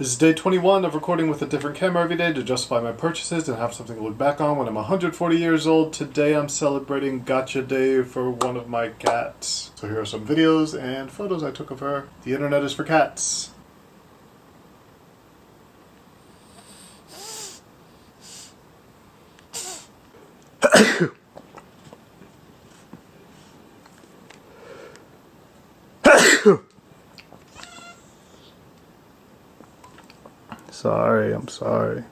This is day 21 of recording with a different camera every day to justify my purchases and have something to look back on when I'm 140 years old. Today I'm celebrating Gotcha Day for one of my cats. So here are some videos and photos I took of her. The internet is for cats. Sorry, I'm sorry.